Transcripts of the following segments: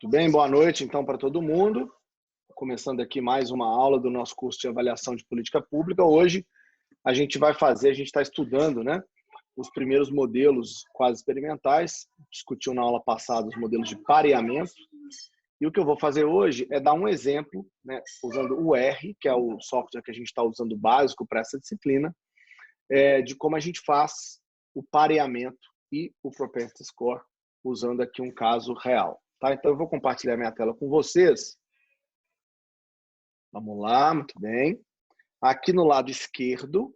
Tudo bem? Boa noite, então, para todo mundo. Começando aqui mais uma aula do nosso curso de avaliação de política pública. Hoje a gente está estudando, né, os primeiros modelos quase experimentais. Discutiu na aula passada os modelos de pareamento. E o que eu vou fazer hoje é dar um exemplo, né, usando o R, que é o software que a gente está usando básico para essa disciplina, de como a gente faz o pareamento e o propensity score, usando aqui um caso real. Tá? Então, eu vou compartilhar minha tela com vocês. Vamos lá, muito bem. Aqui no lado esquerdo,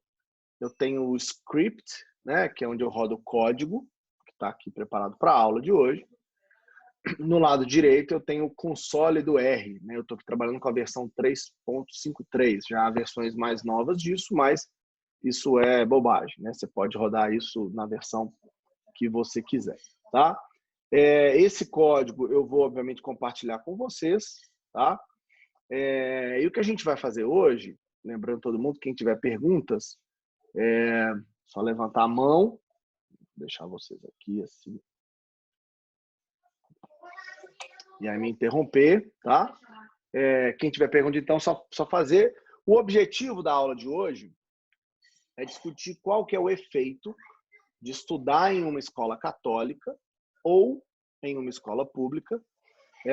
eu tenho o script, né, que é onde eu rodo o código, que está aqui preparado para a aula de hoje. No lado direito, eu tenho o console do R. Né? Eu estou trabalhando com a versão 3.53. Já há versões mais novas disso, mas isso é bobagem. Né? Você pode rodar isso na versão que você quiser. Tá? Esse código eu vou, obviamente, compartilhar com vocês. Tá? E o que a gente vai fazer hoje, lembrando todo mundo, quem tiver perguntas, só levantar a mão. Vou deixar vocês aqui assim. E aí me interromper, tá? Quem tiver pergunta, então, só fazer. O objetivo da aula de hoje é discutir qual que é o efeito de estudar em uma escola católica ou em uma escola pública,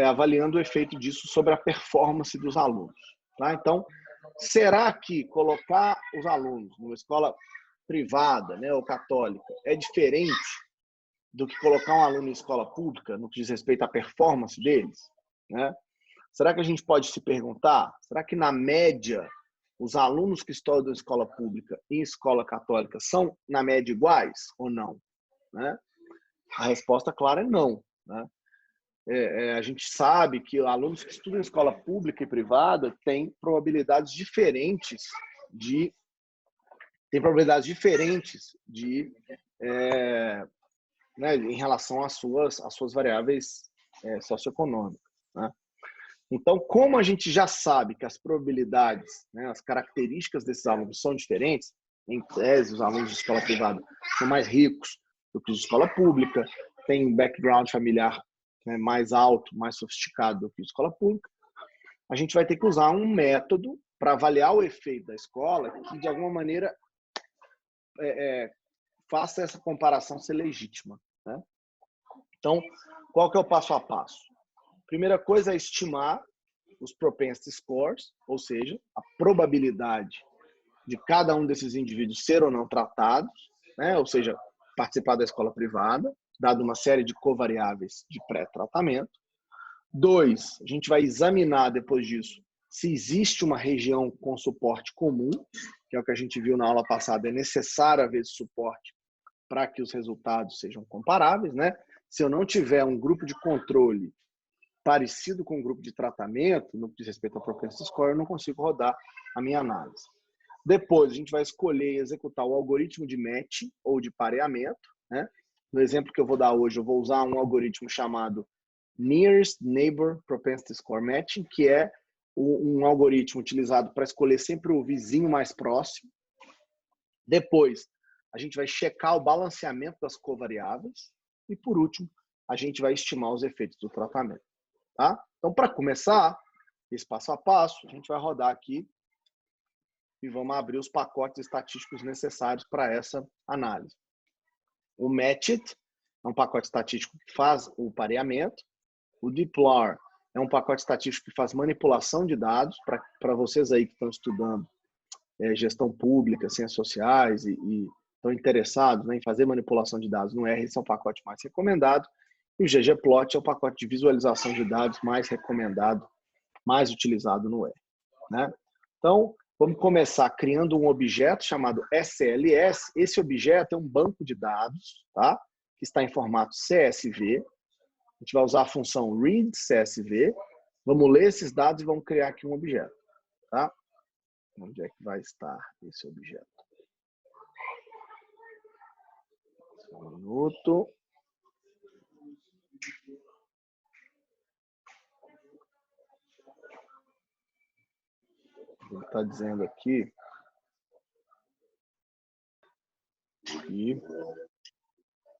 avaliando o efeito disso sobre a performance dos alunos. Tá? Então, será que colocar os alunos numa escola privada, né, ou católica é diferente do que colocar um aluno em escola pública no que diz respeito à performance deles? Né? Será que a gente pode se perguntar, será que na média os alunos que estudam em escola pública e em escola católica são na média iguais ou não? Né? A resposta clara é não. Né? A gente sabe que alunos que estudam em escola pública e privada têm probabilidades diferentes né, em relação às suas variáveis socioeconômicas. Né? Então, como a gente já sabe que as probabilidades, né, as características desses alunos são diferentes, em tese, os alunos de escola privada são mais ricos do que os de escola pública, têm um background familiar, né, mais alto, mais sofisticado do que a escola pública, a gente vai ter que usar um método para avaliar o efeito da escola que, de alguma maneira, faça essa comparação ser legítima. Né? Então, qual que é o passo a passo? Primeira coisa é estimar os propensity scores, ou seja, a probabilidade de cada um desses indivíduos ser ou não tratados, né? Ou seja, participar da escola privada, dado uma série de covariáveis de pré-tratamento. 2, a gente vai examinar depois disso se existe uma região com suporte comum, que é o que a gente viu na aula passada, é necessário haver esse suporte para que os resultados sejam comparáveis. Né? Se eu não tiver um grupo de controle parecido com o grupo de tratamento, no que diz respeito ao propensity score, eu não consigo rodar a minha análise. Depois, a gente vai escolher e executar o algoritmo de match ou de pareamento. Né? No exemplo que eu vou dar hoje, eu vou usar um algoritmo chamado Nearest Neighbor Propensity Score Matching, que é um algoritmo utilizado para escolher sempre o vizinho mais próximo. Depois, a gente vai checar o balanceamento das covariáveis. E, por último, a gente vai estimar os efeitos do tratamento. Tá? Então, para começar esse passo a passo, a gente vai rodar aqui e vamos abrir os pacotes estatísticos necessários para essa análise. O Matchit é um pacote estatístico que faz o pareamento. O Dplyr é um pacote estatístico que faz manipulação de dados para vocês aí que estão estudando gestão pública, ciências sociais e estão interessados, né, em fazer manipulação de dados no R. Esse é o pacote mais recomendado. E o ggplot é o pacote de visualização de dados mais recomendado, mais utilizado no R. Né? Então, vamos começar criando um objeto chamado SLS. Esse objeto é um banco de dados, tá? Que está em formato CSV. A gente vai usar a função readCSV. Vamos ler esses dados e vamos criar aqui um objeto. Tá? Onde é que vai estar esse objeto? Só um minuto. Ele está dizendo aqui que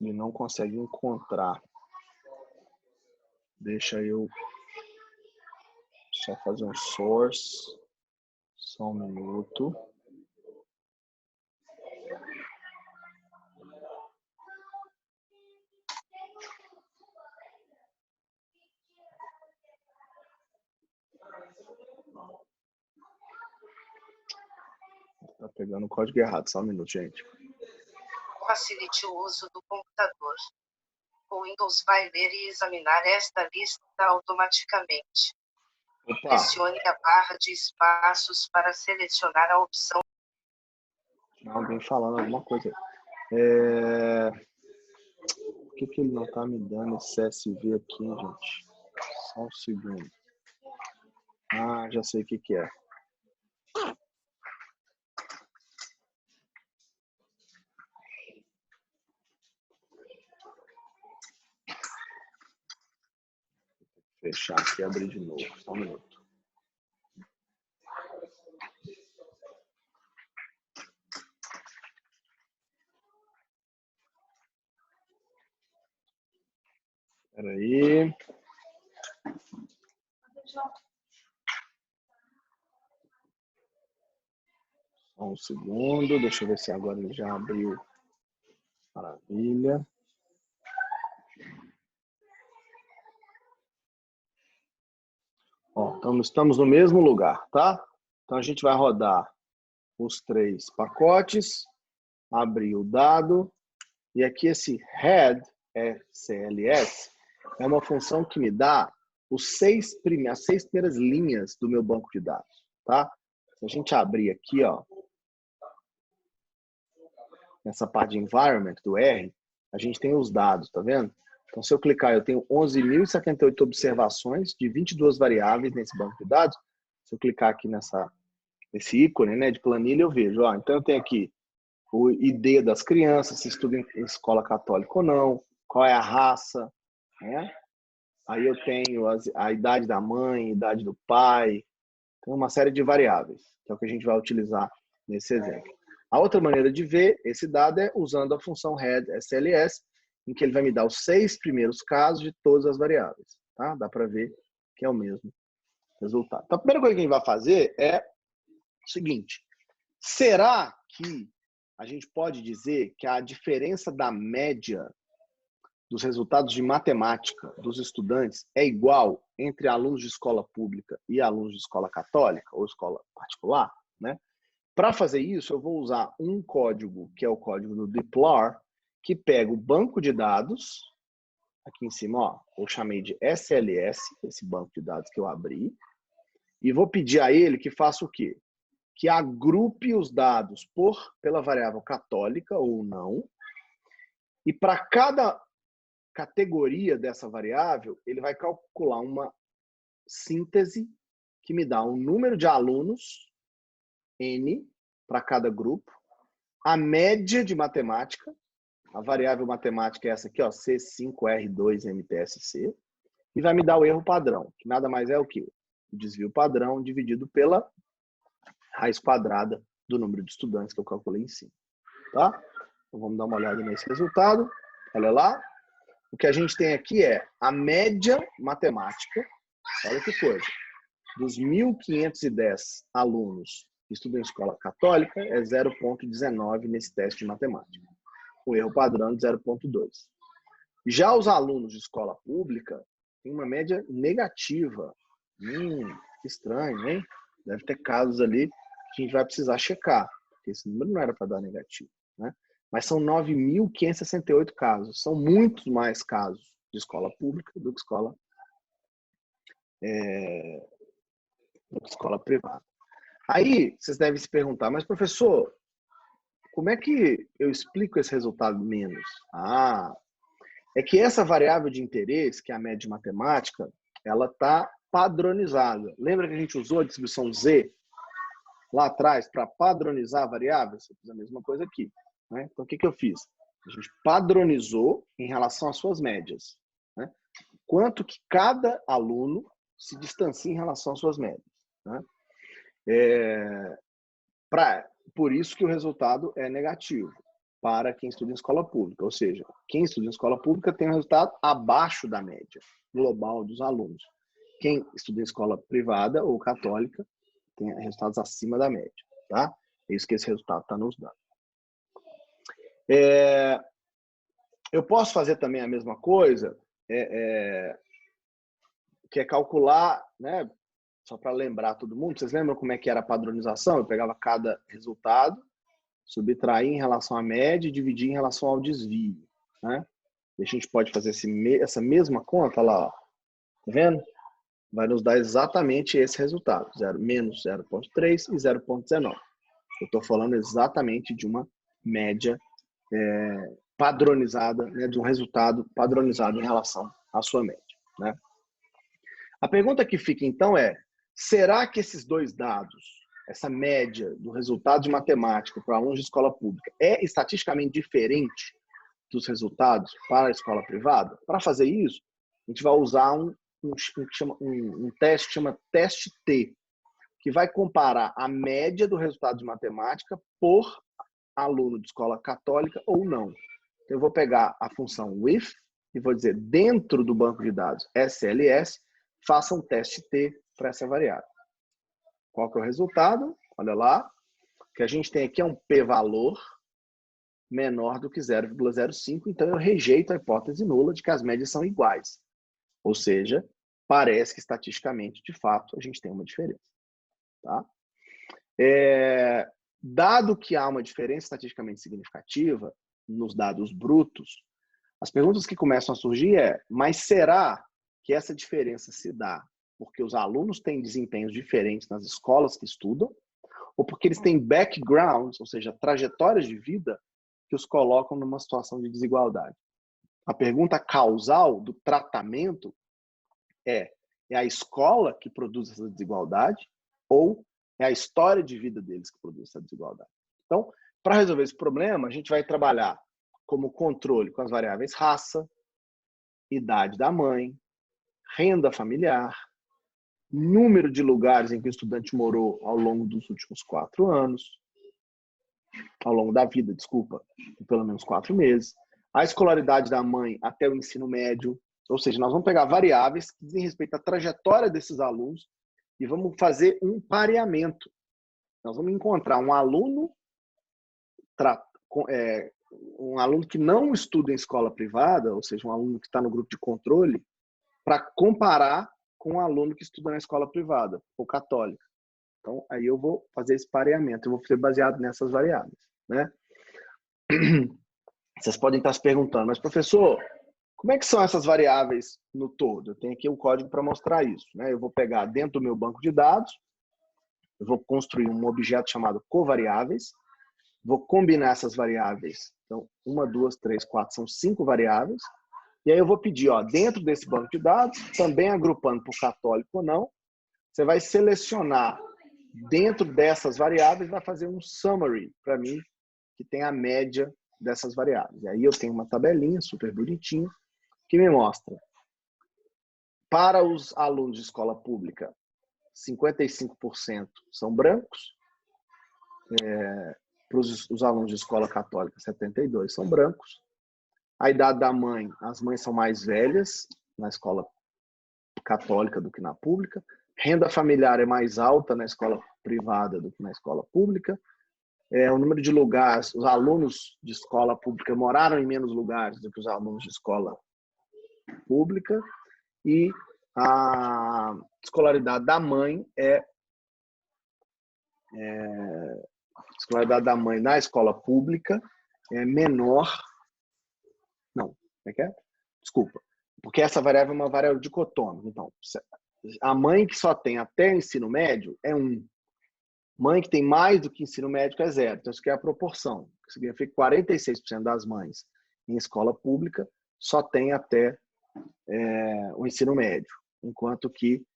ele não consegue encontrar Deixa eu só fazer um source. Só um minuto. Tá pegando o código errado, só um minuto, gente. Facilite o uso do computador. O Windows vai ler e examinar esta lista automaticamente. Opa. Pressione a barra de espaços para selecionar a opção. Alguém falando alguma coisa. Por que ele não tá me dando esse CSV aqui, gente? Só um segundo. Ah, já sei o que é. Fechar aqui e abrir de novo. Só um minuto. Espera aí. Só um segundo. Deixa eu ver se agora ele já abriu. Maravilha. Ó, estamos no mesmo lugar, tá? Então a gente vai rodar os 3 pacotes, abrir o dado, e aqui esse head, CLS, é uma função que me dá as 6 primeiras linhas do meu banco de dados, tá? Se a gente abrir aqui, ó, nessa parte de environment do R, a gente tem os dados, tá vendo? Então, se eu clicar, eu tenho 11.078 observações de 22 variáveis nesse banco de dados. Se eu clicar aqui nesse ícone, né, de planilha, eu vejo, ó, então eu tenho aqui o ID das crianças, se estuda em escola católica ou não, qual é a raça, né? Aí eu tenho a idade da mãe, a idade do pai, tem uma série de variáveis, que é o que a gente vai utilizar nesse exemplo. A outra maneira de ver esse dado é usando a função head SLS, em que ele vai me dar os 6 primeiros casos de todas as variáveis, tá? Dá para ver que é o mesmo resultado. Então, a primeira coisa que a gente vai fazer é o seguinte: será que a gente pode dizer que a diferença da média dos resultados de matemática dos estudantes é igual entre alunos de escola pública e alunos de escola católica ou escola particular, né? Para fazer isso, eu vou usar um código, que é o código do dplyr, que pega o banco de dados, aqui em cima, ó, eu chamei de SLS, esse banco de dados que eu abri, e vou pedir a ele que faça o quê? Que agrupe os dados pela variável católica ou não, e para cada categoria dessa variável, ele vai calcular uma síntese que me dá um número de alunos, N, para cada grupo, a média de matemática, a variável matemática é essa aqui, ó, C5R2MTSC, e vai me dar o erro padrão, que nada mais é o quê? O desvio padrão dividido pela raiz quadrada do número de estudantes que eu calculei em cima. Tá? Então vamos dar uma olhada nesse resultado. Olha lá. O que a gente tem aqui é a média matemática, olha que coisa, dos 1.510 alunos que estudam em escola católica é 0,19 nesse teste de matemática. O erro padrão de 0,2. Já os alunos de escola pública têm uma média negativa. Que estranho, hein? Deve ter casos ali que a gente vai precisar checar, porque esse número não era para dar negativo, né? Mas são 9.568 casos. São muitos mais casos de escola pública do que escola privada. Aí, vocês devem se perguntar, mas professor, como é que eu explico esse resultado menos? É que essa variável de interesse, que é a média matemática, ela está padronizada. Lembra que a gente usou a distribuição Z lá atrás para padronizar variáveis? Eu fiz a mesma coisa aqui, né? Então, o que eu fiz? A gente padronizou em relação às suas médias, né? Quanto que cada aluno se distancia em relação às suas médias, né? Por isso que o resultado é negativo. para quem estuda em escola pública. Ou seja, quem estuda em escola pública tem um resultado abaixo da média global dos alunos. Quem estuda em escola privada ou católica tem resultados acima da média. Tá? É isso que esse resultado está nos dando. Eu posso fazer também a mesma coisa, que é calcular, né, só para lembrar todo mundo, vocês lembram como é que era a padronização? Eu pegava cada resultado, subtrair em relação à média e dividir em relação ao desvio, né? E a gente pode fazer essa mesma conta lá, ó. Tá vendo? Vai nos dar exatamente esse resultado, menos 0,3 e 0,19. Eu estou falando exatamente de uma média padronizada, né, de um resultado padronizado em relação à sua média, né? A pergunta que fica então é, será que esses dois dados, essa média do resultado de matemática para alunos de escola pública é estatisticamente diferente dos resultados para a escola privada? Para fazer isso, a gente vai usar um teste que chama teste T, que vai comparar a média do resultado de matemática por aluno de escola católica ou não. Então, eu vou pegar a função with e vou dizer, dentro do banco de dados SLS, faça um teste T para essa variável. Qual que é o resultado? Olha lá. O que a gente tem aqui é um p-valor menor do que 0,05, então eu rejeito a hipótese nula de que as médias são iguais. Ou seja, parece que estatisticamente, de fato, a gente tem uma diferença. Tá? Dado que há uma diferença estatisticamente significativa nos dados brutos, as perguntas que começam a surgir mas será que essa diferença se dá porque os alunos têm desempenhos diferentes nas escolas que estudam, ou porque eles têm backgrounds, ou seja, trajetórias de vida que os colocam numa situação de desigualdade? A pergunta causal do tratamento é a escola que produz essa desigualdade ou é a história de vida deles que produz essa desigualdade? Então, para resolver esse problema, a gente vai trabalhar como controle com as variáveis raça, idade da mãe, renda familiar, número de lugares em que o estudante morou ao longo dos últimos 4 anos, ao longo da vida, desculpa, pelo menos 4 meses, a escolaridade da mãe até o ensino médio, ou seja, nós vamos pegar variáveis que dizem respeito à trajetória desses alunos e vamos fazer um pareamento. Nós vamos encontrar um aluno que não estuda em escola privada, ou seja, um aluno que está no grupo de controle, para comparar com um aluno que estuda na escola privada ou católica. Então, aí eu vou fazer esse pareamento, eu vou ser baseado nessas variáveis, né? Vocês podem estar se perguntando, mas professor, como é que são essas variáveis no todo? Eu tenho aqui um código para mostrar isso, né? Eu vou pegar dentro do meu banco de dados, eu vou construir um objeto chamado covariáveis, vou combinar essas variáveis. Então, 1, 2, 3, 4, são 5 variáveis. E aí eu vou pedir, dentro desse banco de dados, também agrupando por católico ou não, você vai selecionar dentro dessas variáveis, vai fazer um summary para mim, que tem a média dessas variáveis. E aí eu tenho uma tabelinha super bonitinha, que me mostra, para os alunos de escola pública, 55% são brancos, para os alunos de escola católica, 72% são brancos. A idade da mãe, as mães são mais velhas na escola católica do que na pública. Renda familiar é mais alta na escola privada do que na escola pública. O número de lugares, os alunos de escola pública moraram em menos lugares do que os alunos de escola pública. E a escolaridade da mãe a escolaridade da mãe na escola pública é menor. Não, como é que é? Desculpa. Porque essa variável é uma variável dicotômica. Então, a mãe que só tem até ensino médio é 1. Mãe que tem mais do que ensino médio é 0. Então, isso aqui é a proporção. Significa que 46% das mães em escola pública só tem até o ensino médio, enquanto que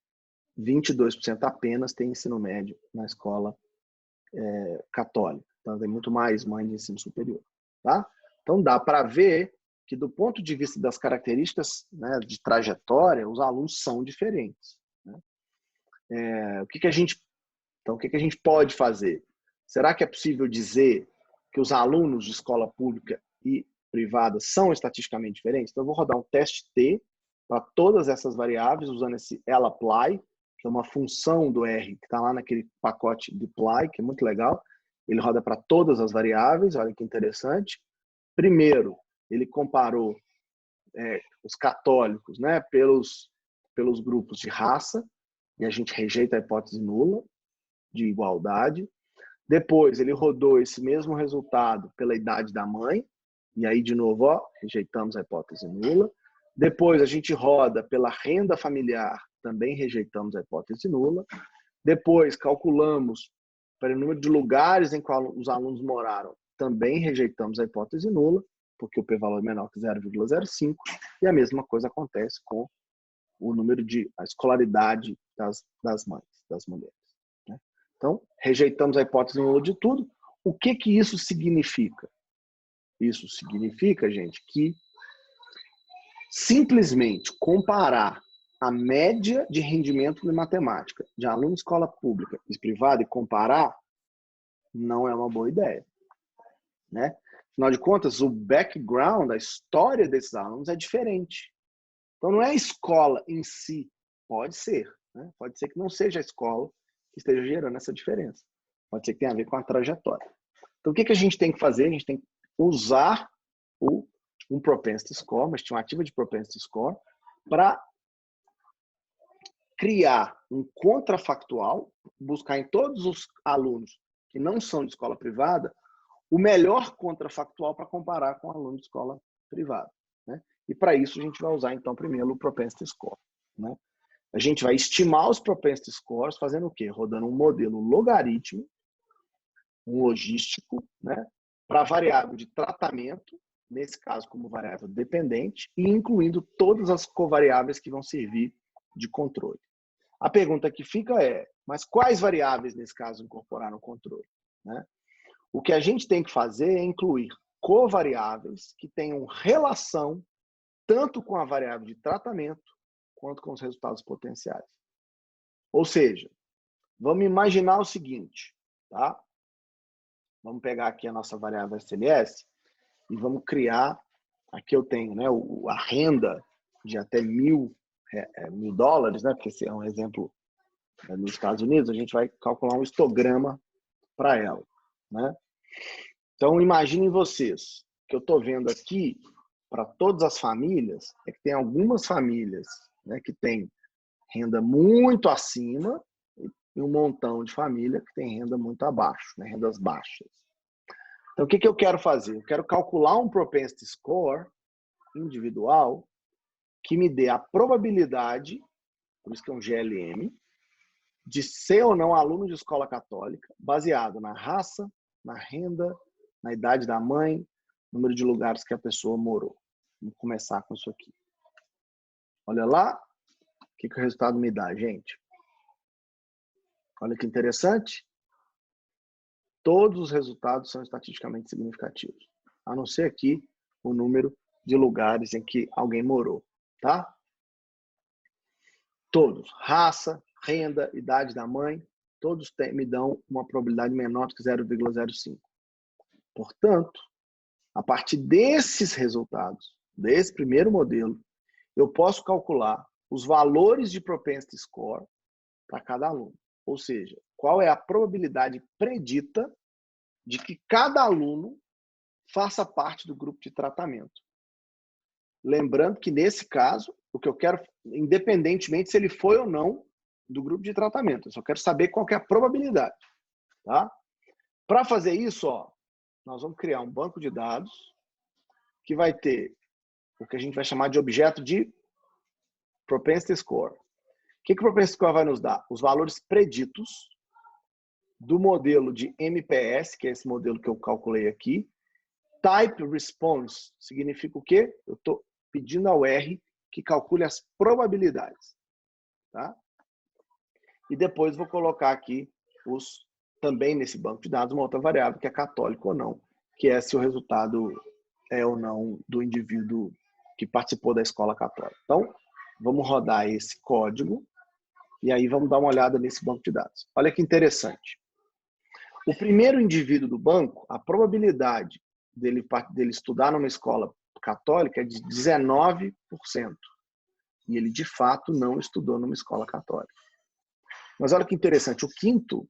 22% apenas tem ensino médio na escola católica. Então, tem muito mais mãe de ensino superior. Tá? Então, dá para ver que, do ponto de vista das características, né, de trajetória, os alunos são diferentes. Né? O que a gente pode fazer? Será que é possível dizer que os alunos de escola pública e privada são estatisticamente diferentes? Então, eu vou rodar um teste T para todas essas variáveis, usando esse lapply, que é uma função do R, que está lá naquele pacote dply, que é muito legal. Ele roda para todas as variáveis, olha que interessante. Primeiro, ele comparou os católicos, né, pelos grupos de raça, e a gente rejeita a hipótese nula de igualdade. Depois, ele rodou esse mesmo resultado pela idade da mãe, e aí, de novo, ó, rejeitamos a hipótese nula. Depois, a gente roda pela renda familiar, também rejeitamos a hipótese nula. Depois, calculamos para o número de lugares em que os alunos moraram, também rejeitamos a hipótese nula, porque o p-valor é menor que 0,05, e a mesma coisa acontece com o número de a escolaridade das mães, das mulheres. Né? Então, rejeitamos a hipótese nula de tudo. O que isso significa? Isso significa, gente, que simplesmente comparar a média de rendimento de matemática de aluno de escola pública e privada e comparar não é uma boa ideia. Né? Afinal de contas, o background, a história desses alunos é diferente. Então, não é a escola em si. Pode ser. Né? Pode ser que não seja a escola que esteja gerando essa diferença. Pode ser que tenha a ver com a trajetória. Então, o que a gente tem que fazer? A gente tem que usar um propensity score, uma estimativa de propensity score, para criar um contrafactual, buscar em todos os alunos que não são de escola privada, o melhor contrafactual para comparar com o aluno de escola privada. Né? E para isso a gente vai usar, então, primeiro o propensity score. Né? A gente vai estimar os propensity scores fazendo o quê? Rodando um modelo logaritmo, um logístico, né? Para variável de tratamento, nesse caso como variável dependente, e incluindo todas as covariáveis que vão servir de controle. A pergunta que fica é, mas quais variáveis, nesse caso, incorporar no controle? Né? O que a gente tem que fazer é incluir covariáveis que tenham relação tanto com a variável de tratamento quanto com os resultados potenciais. Ou seja, vamos imaginar o seguinte, tá? Vamos pegar aqui a nossa variável SLS e vamos criar, aqui eu tenho, né, a renda de até $1.000, né, porque esse é um exemplo nos Estados Unidos, a gente vai calcular um histograma para ela. Né? Então, imaginem vocês, que eu estou vendo aqui, para todas as famílias, é que tem algumas famílias, né, que tem renda muito acima e um montão de família que tem renda muito abaixo, né, rendas baixas. Então, o que eu quero fazer? Eu quero calcular um propensity score individual que me dê a probabilidade, por isso que é um GLM, de ser ou não aluno de escola católica, baseado na raça, na renda, na idade da mãe, número de lugares que a pessoa morou. Vamos começar com isso aqui. Olha lá, o que o resultado me dá, gente? Olha que interessante. Todos os resultados são estatisticamente significativos, a não ser aqui o número de lugares em que alguém morou, tá? Todos, raça, renda, idade da mãe, todos me dão uma probabilidade menor do que 0,05. Portanto, a partir desses resultados, desse primeiro modelo, eu posso calcular os valores de propensity score para cada aluno. Ou seja, qual é a probabilidade predita de que cada aluno faça parte do grupo de tratamento. Lembrando que, nesse caso, o que eu quero, independentemente se ele foi ou não do grupo de tratamento, eu só quero saber qual que é a probabilidade. Tá? Para fazer isso, ó, nós vamos criar um banco de dados que vai ter o que a gente vai chamar de objeto de propensity score. O que o propensity score vai nos dar? Os valores preditos do modelo de MPS, que é esse modelo que eu calculei aqui. Type response significa o quê? Eu estou pedindo ao R que calcule as probabilidades. Tá? E depois vou colocar aqui também nesse banco de dados uma outra variável que é católico ou não, que é se o resultado é ou não do indivíduo que participou da escola católica. Então, vamos rodar esse código e aí vamos dar uma olhada nesse banco de dados. Olha que interessante. O primeiro indivíduo do banco, a probabilidade dele estudar numa escola católica é de 19%. E ele, de fato, não estudou numa escola católica. Mas olha que interessante, o quinto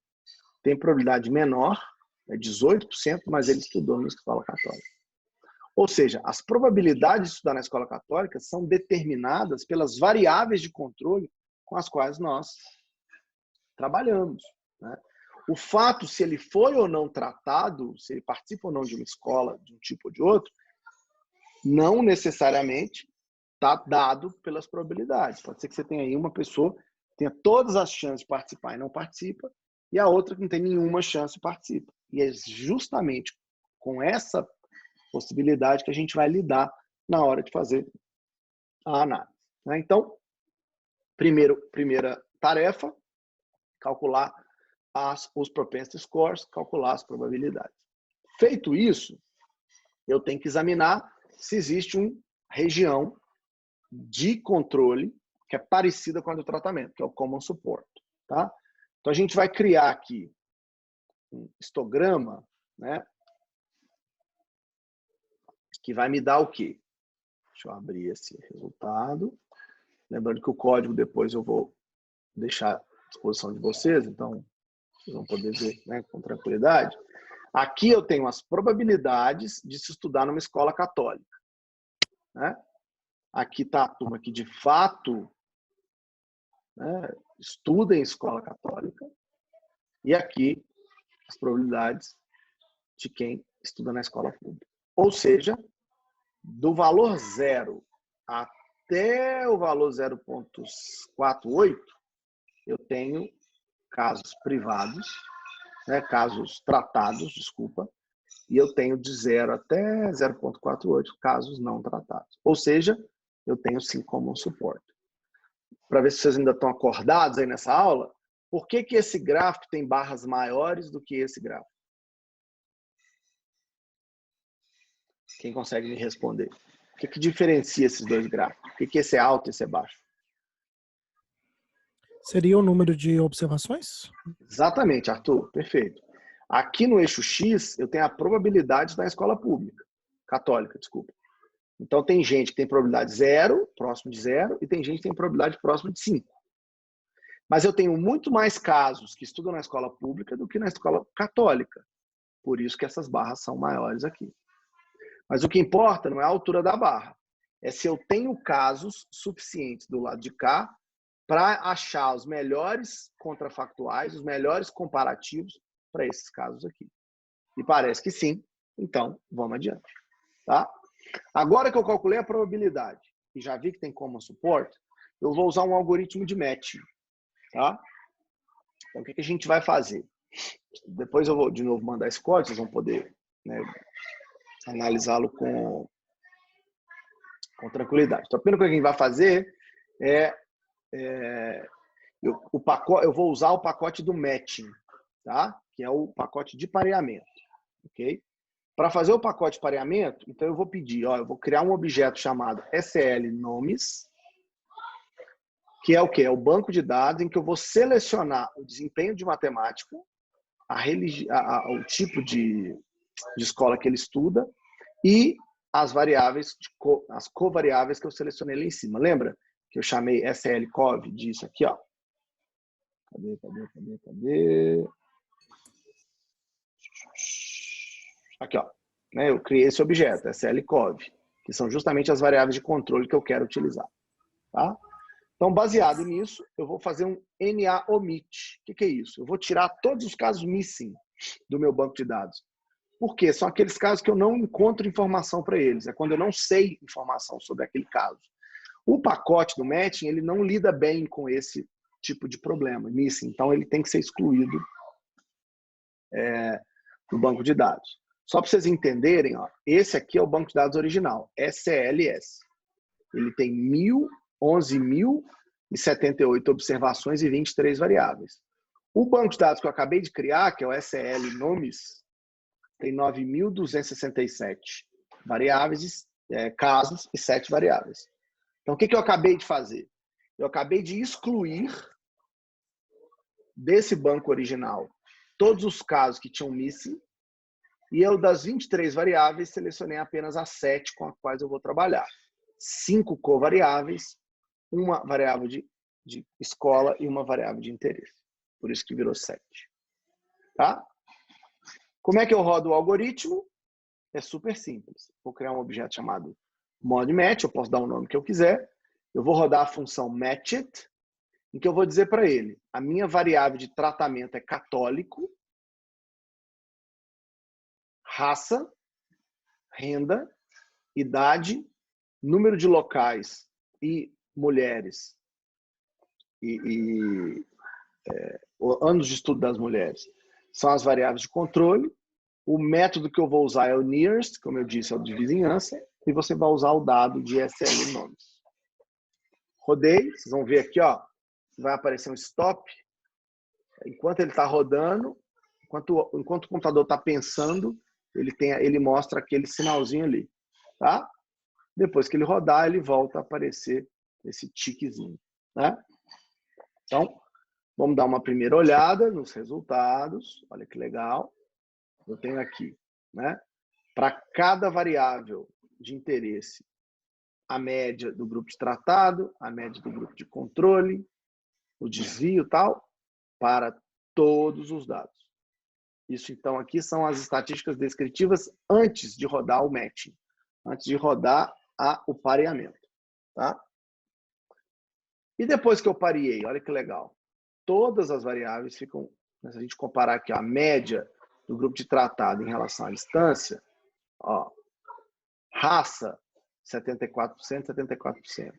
tem probabilidade menor, é 18%, mas ele estudou numa escola católica. Ou seja, as probabilidades de estudar na escola católica são determinadas pelas variáveis de controle com as quais nós trabalhamos, né? O fato se ele foi ou não tratado, se ele participa ou não de uma escola de um tipo ou de outro, não necessariamente está dado pelas probabilidades. Pode ser que você tenha aí uma pessoa que tenha todas as chances de participar e não participa, e a outra que não tem nenhuma chance e participa. E é justamente com essa possibilidade que a gente vai lidar na hora de fazer a análise, né? Então, primeira tarefa, calcular os propensity scores, calcular as probabilidades. Feito isso, eu tenho que examinar se existe uma região de controle que é parecida com a do tratamento, que é o Common Support, tá? Então, a gente vai criar aqui um histograma, né, que vai me dar o quê? Deixa eu abrir esse resultado. Lembrando que o código depois eu vou deixar à disposição de vocês, então vocês vão poder ver, né, com tranquilidade. Aqui eu tenho as probabilidades de se estudar numa escola católica, né? Aqui está a turma que de fato, né, estuda em escola católica. E aqui as probabilidades de quem estuda na escola pública. Ou seja, do valor 0 até o valor 0,48, eu tenho casos privados, né, casos tratados, desculpa, e eu tenho de 0 até 0,48 casos não tratados. Ou seja, eu tenho sim Common Support. Para ver se vocês ainda estão acordados aí nessa aula, por que esse gráfico tem barras maiores do que esse gráfico? Quem consegue me responder? O que diferencia esses dois gráficos? Por que esse é alto e esse é baixo? Seria o número de observações? Exatamente, Arthur. Perfeito. Aqui no eixo X, eu tenho a probabilidade da escola pública. Católica, desculpa. Então, tem gente que tem probabilidade 0, próximo de 0, e tem gente que tem probabilidade próximo de 5. Mas eu tenho muito mais casos que estudam na escola pública do que na escola católica. Por isso que essas barras são maiores aqui. Mas o que importa não é a altura da barra. É se eu tenho casos suficientes do lado de cá para achar os melhores contrafactuais, os melhores comparativos para esses casos aqui. E parece que sim. Então, vamos adiante. Tá? Agora que eu calculei a probabilidade e já vi que tem Common Support, eu vou usar um algoritmo de matching. Tá? Então, o que a gente vai fazer? Depois eu vou de novo mandar esse código, vocês vão poder, né, analisá-lo com tranquilidade. Então, a primeira coisa que a gente vai fazer eu vou usar o pacote do matching, tá? Que é o pacote de pareamento. Ok? Para fazer o pacote de pareamento, então eu vou pedir, eu vou criar um objeto chamado SLNomes, que é o quê? É o banco de dados em que eu vou selecionar o desempenho de matemático, o tipo de escola que ele estuda e as variáveis, as covariáveis que eu selecionei lá em cima. Lembra que eu chamei SLCov disso aqui, ó? Cadê? Aqui, ó. Eu criei esse objeto, SLCov, que são justamente as variáveis de controle que eu quero utilizar. Tá? Então, baseado nisso, eu vou fazer um NaOmit. O que é isso? Eu vou tirar todos os casos missing do meu banco de dados. Por quê? São aqueles casos que eu não encontro informação para eles. É quando eu não sei informação sobre aquele caso. O pacote do matching, ele não lida bem com esse tipo de problema, missing. Então, ele tem que ser excluído do banco de dados. Só para vocês entenderem, ó, esse aqui é o banco de dados original, SLS. Ele tem 11.078 observações e 23 variáveis. O banco de dados que eu acabei de criar, que é o SLNomes, tem 9.267 variáveis, casos e 7 variáveis. Então, o que eu acabei de fazer? Eu acabei de excluir desse banco original todos os casos que tinham missing, e eu, das 23 variáveis, selecionei apenas as 7 com as quais eu vou trabalhar. 5 covariáveis, uma variável de escola e uma variável de interesse. Por isso que virou 7. Tá? Como é que eu rodo o algoritmo? É super simples. Vou criar um objeto chamado ModMatch, eu posso dar o nome que eu quiser. Eu vou rodar a função matchIt, em que eu vou dizer para ele, a minha variável de tratamento é católico, raça, renda, idade, número de locais e mulheres anos de estudo das mulheres são as variáveis de controle. O método que eu vou usar é o nearest, como eu disse, é o de vizinhança, e você vai usar o dado de SL nomes. Rodei, vocês vão ver aqui, ó, vai aparecer um stop. Enquanto ele está rodando, enquanto o computador está pensando, ele mostra aquele sinalzinho ali, tá? Depois que ele rodar, ele volta a aparecer esse tiquezinho, né? Então, vamos dar uma primeira olhada nos resultados. Olha que legal. Eu tenho aqui, né? Para cada variável de interesse, a média do grupo de tratado, a média do grupo de controle, o desvio e tal, para todos os dados. Isso, então, aqui são as estatísticas descritivas antes de rodar o matching, antes de rodar o pareamento, tá? E depois que eu pareei, olha que legal, todas as variáveis ficam, se a gente comparar aqui a média do grupo de tratado em relação à distância, ó, raça, 74%, 74%.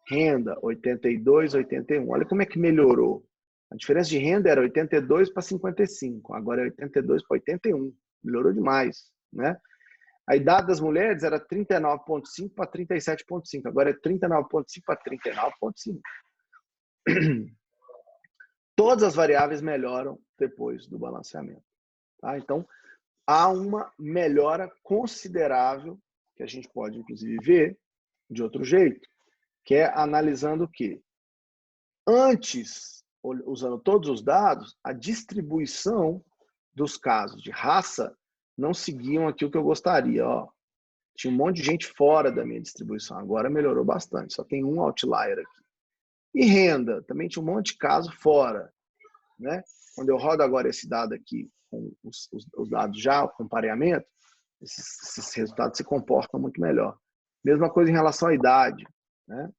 Renda, 82%, 81%. Olha como é que melhorou. A diferença de renda era 82 para 55, agora é 82 para 81. Melhorou demais, né? A idade das mulheres era 39,5 para 37,5, agora é 39,5 para 39,5. Todas as variáveis melhoram depois do balanceamento. Tá? Então, há uma melhora considerável, que a gente pode, inclusive, ver de outro jeito, que é analisando o quê? Antes, usando todos os dados, a distribuição dos casos de raça não seguiam aquilo que eu gostaria. Ó. Tinha um monte de gente fora da minha distribuição. Agora melhorou bastante. Só tem um outlier aqui. E renda. Também tinha um monte de caso fora. Né? Quando eu rodo agora esse dado aqui, com os dados já, com pareamento, esses resultados se comportam muito melhor. Mesma coisa em relação à idade. Né?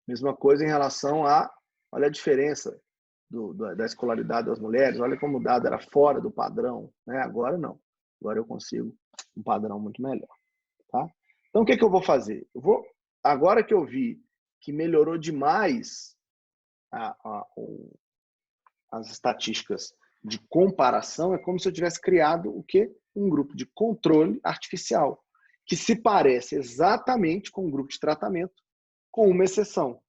Mesma coisa em relação olha a diferença da escolaridade das mulheres, olha como o dado era fora do padrão, né? Agora não, agora eu consigo um padrão muito melhor. Tá? Então o que eu vou fazer? Agora que eu vi que melhorou demais as estatísticas de comparação, é como se eu tivesse criado o quê? Um grupo de controle artificial, que se parece exatamente com um grupo de tratamento, com uma exceção.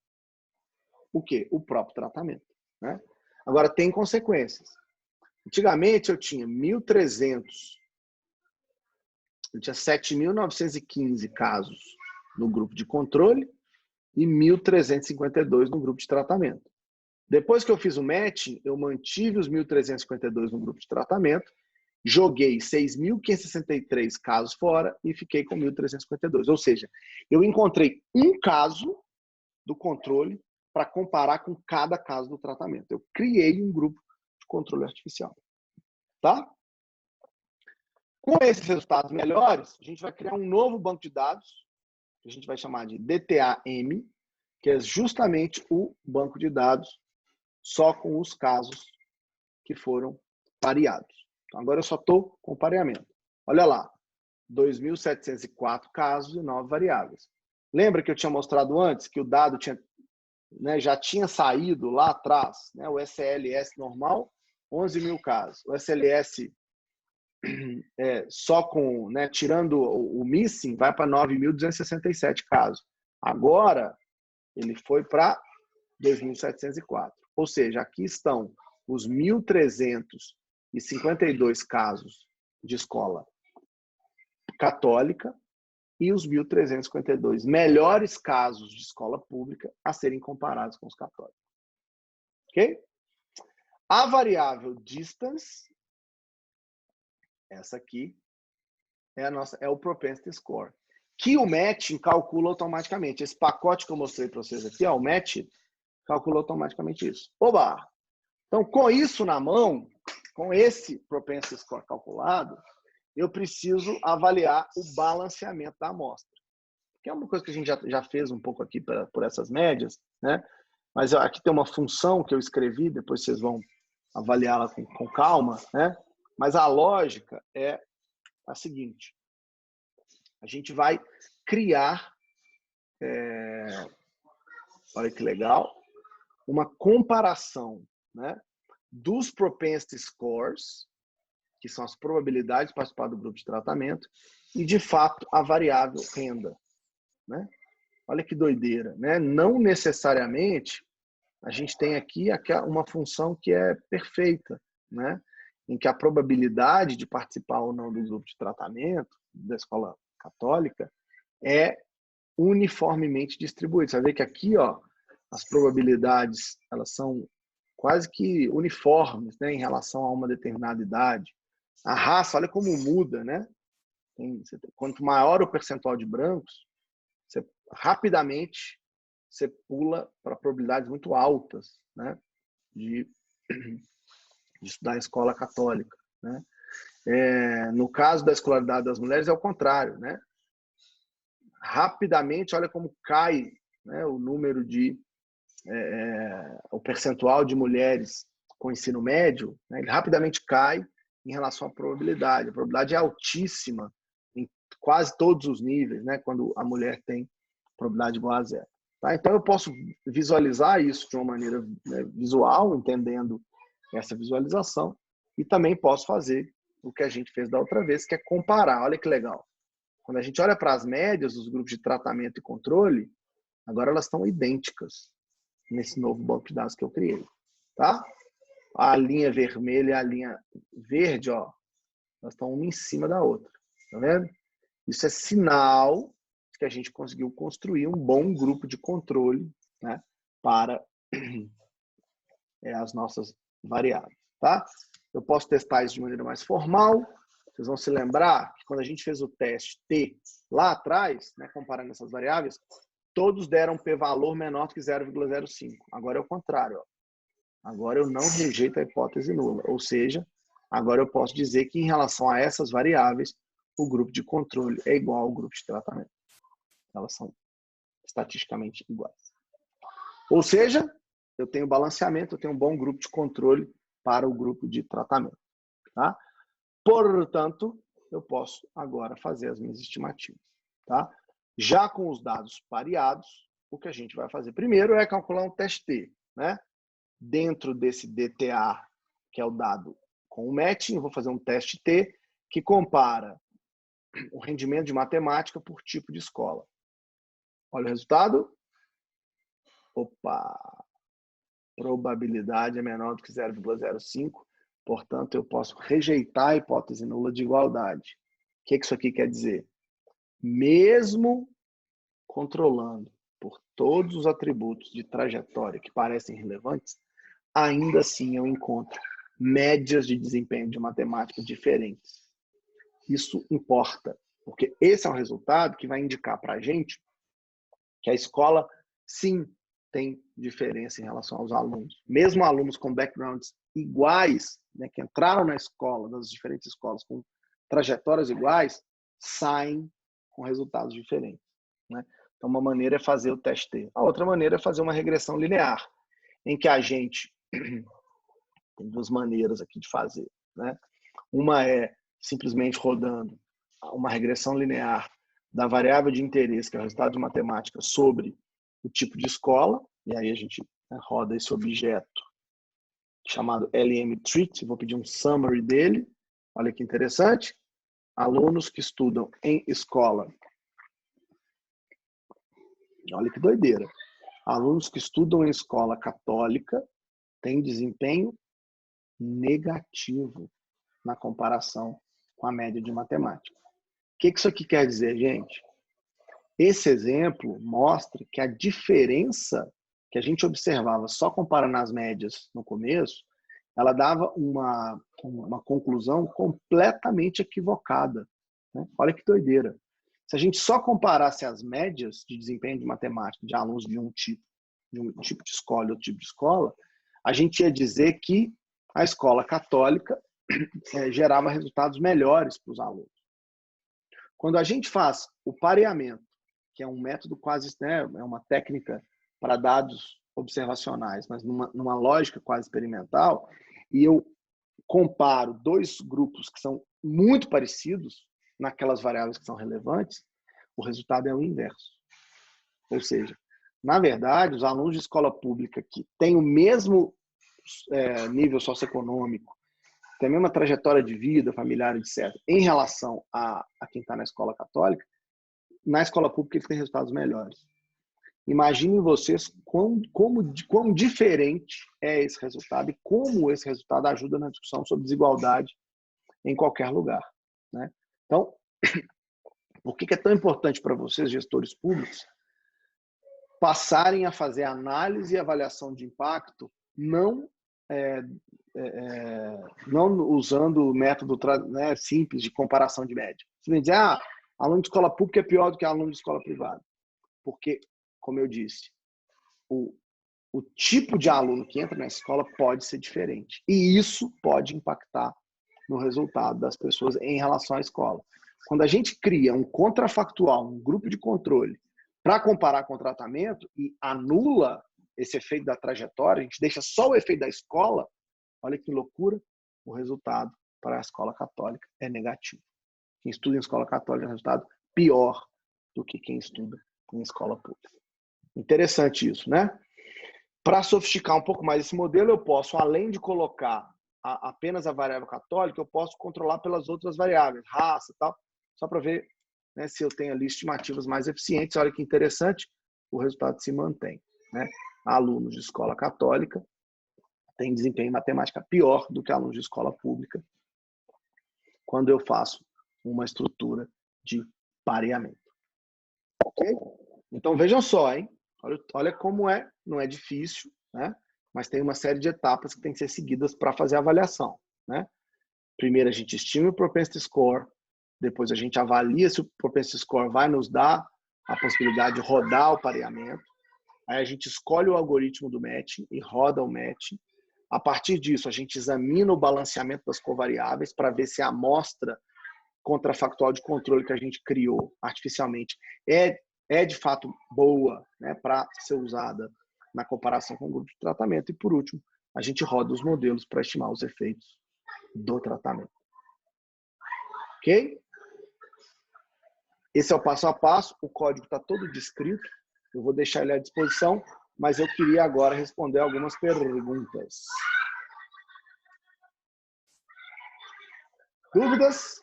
O quê? O próprio tratamento. Né? Agora, tem consequências. Antigamente, eu tinha 7.915 casos no grupo de controle e 1.352 no grupo de tratamento. Depois que eu fiz o matching, eu mantive os 1.352 no grupo de tratamento, joguei 6.563 casos fora e fiquei com 1.352. Ou seja, eu encontrei um caso do controle para comparar com cada caso do tratamento. Eu criei um grupo de controle artificial. Tá? Com esses resultados melhores, a gente vai criar um novo banco de dados, que a gente vai chamar de DTAM, que é justamente o banco de dados só com os casos que foram pareados. Então, agora eu só estou com pareamento. Olha lá, 2.704 casos e 9 variáveis. Lembra que eu tinha mostrado antes que o dado tinha, né, já tinha saído lá atrás, né, o SLS normal, 11.000 casos. O SLS só com, né, tirando o missing, vai para 9.267 casos. Agora, ele foi para 2.704. Ou seja, aqui estão os 1.352 casos de escola católica e os 1.352 melhores casos de escola pública a serem comparados com os católicos. Ok? A variável distance, essa aqui, é o propensity score, que o matching calcula automaticamente. Esse pacote que eu mostrei para vocês aqui, ó, o match calcula automaticamente isso. Oba! Então, com isso na mão, com esse propensity score calculado, eu preciso avaliar o balanceamento da amostra. Que é uma coisa que a gente já fez um pouco aqui por essas médias, né? Mas aqui tem uma função que eu escrevi, depois vocês vão avaliá-la com calma, né? Mas a lógica é a seguinte: a gente vai criar, olha que legal, uma comparação, né, dos propensity scores, que são as probabilidades de participar do grupo de tratamento, e, de fato, a variável renda. Né? Olha que doideira. Né? Não necessariamente a gente tem aqui uma função que é perfeita, né? Em que a probabilidade de participar ou não do grupo de tratamento da escola católica é uniformemente distribuída. Você vai ver que aqui, ó, as probabilidades elas são quase que uniformes, né, em relação a uma determinada idade. A raça, olha como muda, né? Quanto maior o percentual de brancos, rapidamente você pula para probabilidades muito altas, né, de estudar em escola católica. Né? No caso da escolaridade das mulheres, é o contrário. Né? Rapidamente, olha como cai, né, o número o percentual de mulheres com ensino médio, né, ele rapidamente cai em relação à probabilidade. A probabilidade é altíssima em quase todos os níveis, né, quando a mulher tem probabilidade igual a zero. Tá? Então, eu posso visualizar isso de uma maneira, né, visual, entendendo essa visualização, e também posso fazer o que a gente fez da outra vez, que é comparar. Olha que legal. Quando a gente olha para as médias dos grupos de tratamento e controle, agora elas estão idênticas nesse novo banco de dados que eu criei. Tá? A linha vermelha e a linha verde, ó, elas estão uma em cima da outra. Tá vendo? Isso é sinal que a gente conseguiu construir um bom grupo de controle, né, para as nossas variáveis. Tá? Eu posso testar isso de maneira mais formal. Vocês vão se lembrar que quando a gente fez o teste T lá atrás, né, comparando essas variáveis, todos deram p-valor menor do que 0,05. Agora é o contrário. Ó. Agora eu não rejeito a hipótese nula. Ou seja, agora eu posso dizer que em relação a essas variáveis, o grupo de controle é igual ao grupo de tratamento. Elas são estatisticamente iguais. Ou seja, eu tenho balanceamento, eu tenho um bom grupo de controle para o grupo de tratamento. Tá? Portanto, eu posso agora fazer as minhas estimativas. Tá? Já com os dados pareados, o que a gente vai fazer primeiro é calcular um teste T. Né? Dentro desse DTA, que é o dado com o matching, eu vou fazer um teste T que compara o rendimento de matemática por tipo de escola. Olha o resultado. Opa! Probabilidade é menor do que 0,05. Portanto, eu posso rejeitar a hipótese nula de igualdade. O que isso aqui quer dizer? Mesmo controlando por todos os atributos de trajetória que parecem relevantes, ainda assim eu encontro médias de desempenho de matemática diferentes. Isso importa, porque esse é um resultado que vai indicar para a gente que a escola, sim, tem diferença em relação aos alunos. Mesmo alunos com backgrounds iguais, né, que entraram na escola, nas diferentes escolas, com trajetórias iguais, saem com resultados diferentes. Né? Então, uma maneira é fazer o teste T. A outra maneira é fazer uma regressão linear, em que a gente tem duas maneiras aqui de fazer. Né? Uma é simplesmente rodando uma regressão linear da variável de interesse, que é o resultado de matemática, sobre o tipo de escola, e aí a gente, né, roda esse objeto chamado LM-Treat, vou pedir um summary dele, olha que interessante, alunos que estudam em escola, olha que doideira, alunos que estudam em escola católica têm desempenho negativo na comparação com a média de matemática. O que isso aqui quer dizer, gente? Esse exemplo mostra que a diferença que a gente observava só comparando as médias no começo, ela dava uma conclusão completamente equivocada, né? Olha que doideira. Se a gente só comparasse as médias de desempenho de matemática de alunos de um tipo de escola e outro tipo de escola, a gente ia dizer que a escola católica gerava resultados melhores para os alunos. Quando a gente faz o pareamento, que é um método quase, né, é uma técnica para dados observacionais, mas numa lógica quase experimental, e eu comparo dois grupos que são muito parecidos naquelas variáveis que são relevantes, o resultado é o inverso. Ou seja, na verdade, os alunos de escola pública que têm o mesmo nível socioeconômico, têm a mesma trajetória de vida, familiar, etc., em relação a quem está na escola católica, na escola pública eles têm resultados melhores. Imaginem vocês quão diferente é esse resultado e como esse resultado ajuda na discussão sobre desigualdade em qualquer lugar, né? Então, por que é tão importante para vocês, gestores públicos, passarem a fazer análise e avaliação de impacto não usando o método, né, simples de comparação de média? Você vai dizer, aluno de escola pública é pior do que aluno de escola privada. Porque, como eu disse, o tipo de aluno que entra na escola pode ser diferente. E isso pode impactar no resultado das pessoas em relação à escola. Quando a gente cria um contrafactual, um grupo de controle, para comparar com o tratamento e anula esse efeito da trajetória, a gente deixa só o efeito da escola, olha que loucura, o resultado para a escola católica é negativo. Quem estuda em escola católica é um resultado pior do que quem estuda em escola pública. Interessante isso, né? Para sofisticar um pouco mais esse modelo, eu posso, além de colocar apenas a variável católica, eu posso controlar pelas outras variáveis, raça e tal, só para ver, né, se eu tenho ali estimativas mais eficientes. Olha que interessante, o resultado se mantém, né? Alunos de escola católica têm desempenho em matemática pior do que alunos de escola pública quando eu faço uma estrutura de pareamento. Ok? Então vejam só, hein? Olha como não é difícil, né? Mas tem uma série de etapas que tem que ser seguidas para fazer a avaliação, né? Primeiro a gente estima o propensity score, depois a gente avalia se o propensity score vai nos dar a possibilidade de rodar o pareamento, aí a gente escolhe o algoritmo do matching e roda o matching. A partir disso, a gente examina o balanceamento das covariáveis para ver se a amostra contrafactual de controle que a gente criou artificialmente é de fato boa, né, para ser usada na comparação com o grupo de tratamento. E, por último, a gente roda os modelos para estimar os efeitos do tratamento. Ok? Esse é o passo a passo. O código está todo descrito. Eu vou deixar ele à disposição, mas eu queria agora responder algumas perguntas. Dúvidas?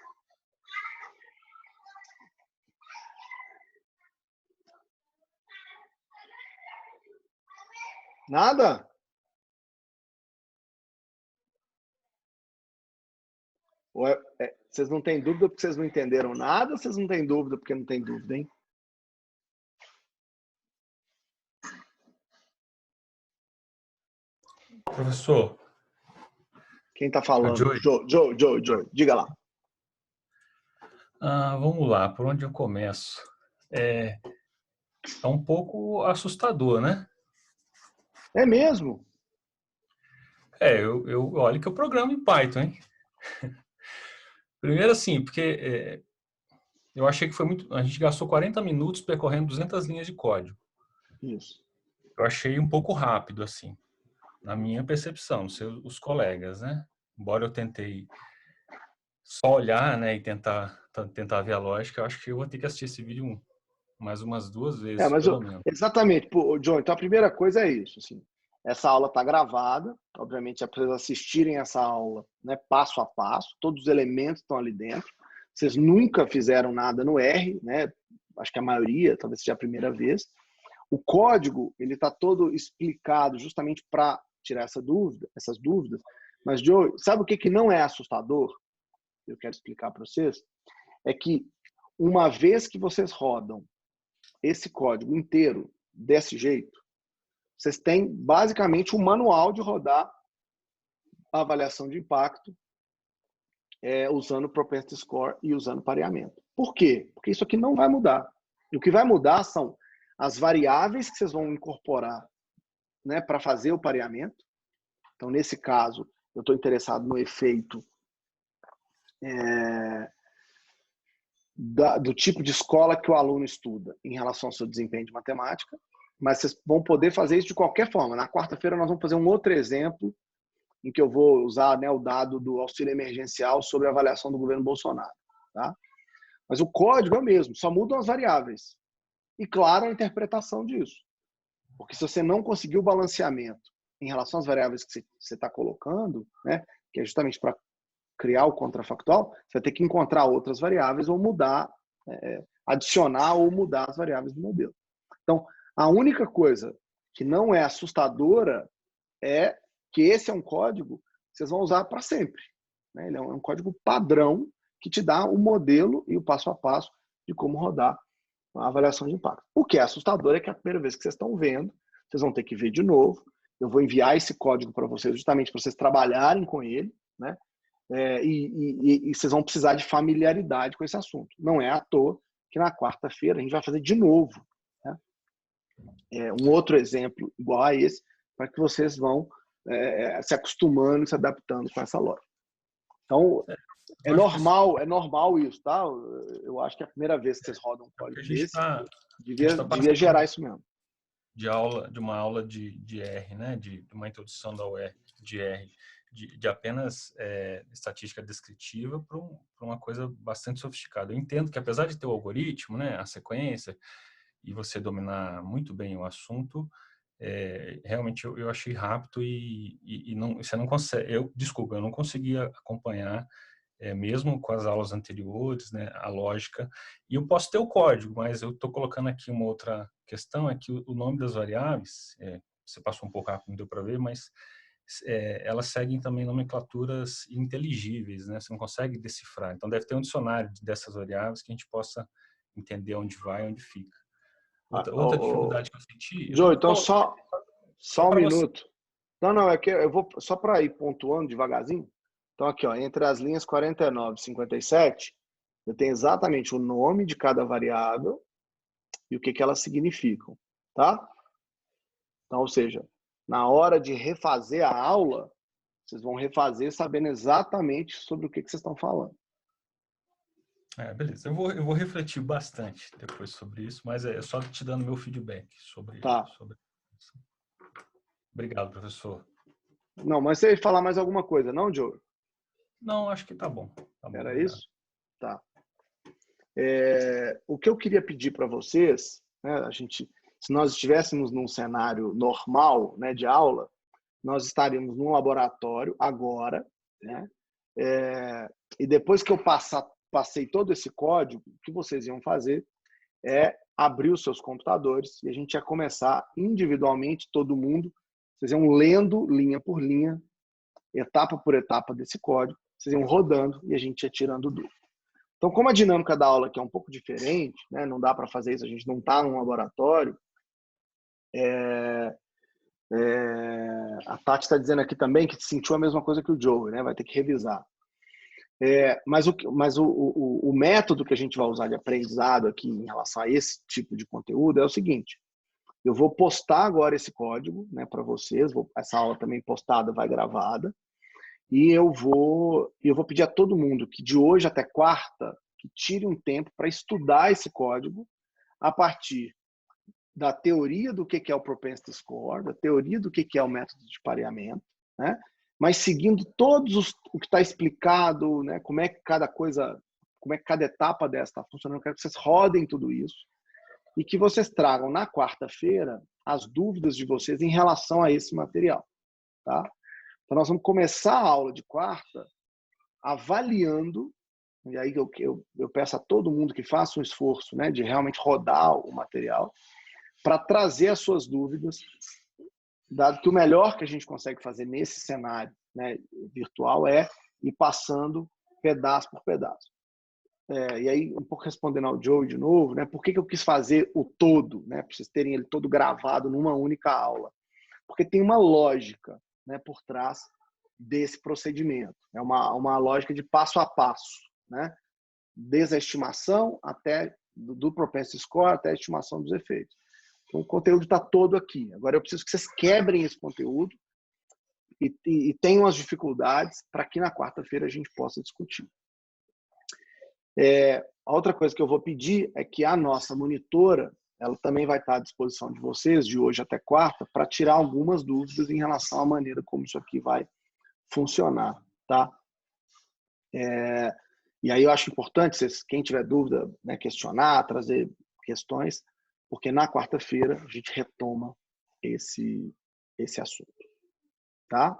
Nada? Ou vocês não têm dúvida porque vocês não entenderam nada, ou vocês não têm dúvida porque não têm dúvida, hein? Professor. Quem está falando? Joe, diga lá. Vamos lá, por onde eu começo? É um pouco assustador, né? É mesmo? Olha que eu programo em Python, hein? Primeiro assim, porque eu achei que foi muito... A gente gastou 40 minutos percorrendo 200 linhas de código. Isso. Eu achei um pouco rápido, assim, na minha percepção, os colegas, né? Embora eu tentei só olhar, né, e tentar ver a lógica, eu acho que eu vou ter que assistir esse vídeo mais umas 2 vezes, Mas pelo menos. exatamente, John. Então a primeira coisa é isso, assim. Essa aula está gravada, obviamente é para vocês assistirem essa aula, né, passo a passo, todos os elementos estão ali dentro. Vocês nunca fizeram nada no R, né? Acho que a maioria, talvez seja a primeira vez. O código, ele está todo explicado justamente para tirar essas dúvidas. Mas, Joe, sabe o que não é assustador? Eu quero explicar para vocês. É que uma vez que vocês rodam esse código inteiro desse jeito, vocês têm basicamente um manual de rodar a avaliação de impacto usando propensity score e usando pareamento. Por quê? Porque isso aqui não vai mudar. E o que vai mudar são as variáveis que vocês vão incorporar, né, para fazer o pareamento. Então, nesse caso, eu estou interessado no efeito do tipo de escola que o aluno estuda em relação ao seu desempenho de matemática, mas vocês vão poder fazer isso de qualquer forma. Na quarta-feira nós vamos fazer um outro exemplo em que eu vou usar, né, o dado do auxílio emergencial sobre a avaliação do governo Bolsonaro. Tá? Mas o código é o mesmo, só mudam as variáveis. E, claro, a interpretação disso. Porque se você não conseguir o balanceamento em relação às variáveis que você está colocando, né, que é justamente para criar o contrafactual, você vai ter que encontrar outras variáveis ou mudar, adicionar ou mudar as variáveis do modelo. Então, a única coisa que não é assustadora é que esse é um código que vocês vão usar para sempre. Né? Ele é um código padrão que te dá o modelo e o passo a passo de como rodar a avaliação de impacto. O que é assustador é que a primeira vez que vocês estão vendo, vocês vão ter que ver de novo. Eu vou enviar esse código para vocês justamente para vocês trabalharem com ele, né? E vocês vão precisar de familiaridade com esse assunto. Não é à toa que na quarta-feira a gente vai fazer de novo, né? Um outro exemplo igual a esse, para que vocês vão se acostumando e se adaptando com essa lógica. Então, é normal isso, tá? Eu acho que é a primeira vez que vocês rodam um código desse, devia gerar isso mesmo. De uma aula de R, né? De uma introdução da UR, de R, de apenas estatística descritiva para uma coisa bastante sofisticada. Eu entendo que, apesar de ter o algoritmo, né, a sequência, e você dominar muito bem o assunto, realmente eu achei rápido e não, você não consegue. Desculpa, eu não conseguia acompanhar, mesmo com as aulas anteriores, né, a lógica. E eu posso ter o código, mas eu estou colocando aqui uma outra questão, é que o nome das variáveis, você passou um pouco rápido, não deu para ver, mas elas seguem também nomenclaturas inteligíveis, né? Você não consegue decifrar. Então, deve ter um dicionário dessas variáveis que a gente possa entender onde vai e onde fica. Outra dificuldade que eu senti... Joe, então só um minuto. Não, é que eu vou só para ir pontuando devagarzinho. Então, aqui, ó, entre as linhas 49 e 57, eu tenho exatamente o nome de cada variável e o que elas significam, tá? Então, ou seja, na hora de refazer a aula, vocês vão refazer sabendo exatamente sobre o que vocês estão falando. Beleza. Eu vou refletir bastante depois sobre isso, mas é só te dando meu feedback sobre isso. Obrigado, professor. Não, mas você ia falar mais alguma coisa, não, Joe? Não, acho que tá bom. Era obrigado. isso? Tá. O que eu queria pedir para vocês, né, se nós estivéssemos num cenário normal, né, de aula, nós estaríamos num laboratório agora, né, e depois que eu passei todo esse código, o que vocês iam fazer é abrir os seus computadores e a gente ia começar individualmente, todo mundo, vocês iam lendo linha por linha, etapa por etapa desse código, vocês iam rodando e a gente ia tirando dúvida. Então, como a dinâmica da aula aqui é um pouco diferente, né, não dá para fazer isso, a gente não está num laboratório, a Tati está dizendo aqui também que sentiu a mesma coisa que o Joe, né, vai ter que revisar. Mas o método que a gente vai usar de aprendizado aqui em relação a esse tipo de conteúdo é o seguinte: eu vou postar agora esse código, né, para vocês, essa aula também postada vai gravada, e eu vou pedir a todo mundo que de hoje até quarta que tire um tempo para estudar esse código a partir da teoria do que é o propensity score, da teoria do que é o método de pareamento, né? Mas seguindo o que está explicado, né? Como é que cada etapa dessa está funcionando. Eu quero que vocês rodem tudo isso e que vocês tragam na quarta-feira as dúvidas de vocês em relação a esse material, tá? Então nós vamos começar a aula de quarta avaliando, e aí eu peço a todo mundo que faça um esforço, né, de realmente rodar o material para trazer as suas dúvidas, dado que o melhor que a gente consegue fazer nesse cenário, né, virtual é ir passando pedaço por pedaço. E aí, um pouco respondendo ao Joe de novo, né, por que eu quis fazer o todo, né, para vocês terem ele todo gravado numa única aula? Porque tem uma lógica, né, por trás desse procedimento. É uma lógica de passo a passo, né? Desde a estimação do propensity score até a estimação dos efeitos. Então, o conteúdo está todo aqui. Agora, eu preciso que vocês quebrem esse conteúdo e tenham as dificuldades para que na quarta-feira a gente possa discutir. A outra coisa que eu vou pedir é que a nossa monitora, ela também vai estar à disposição de vocês, de hoje até quarta, para tirar algumas dúvidas em relação à maneira como isso aqui vai funcionar, tá? E aí eu acho importante, quem tiver dúvida, né, questionar, trazer questões, porque na quarta-feira a gente retoma esse assunto, tá?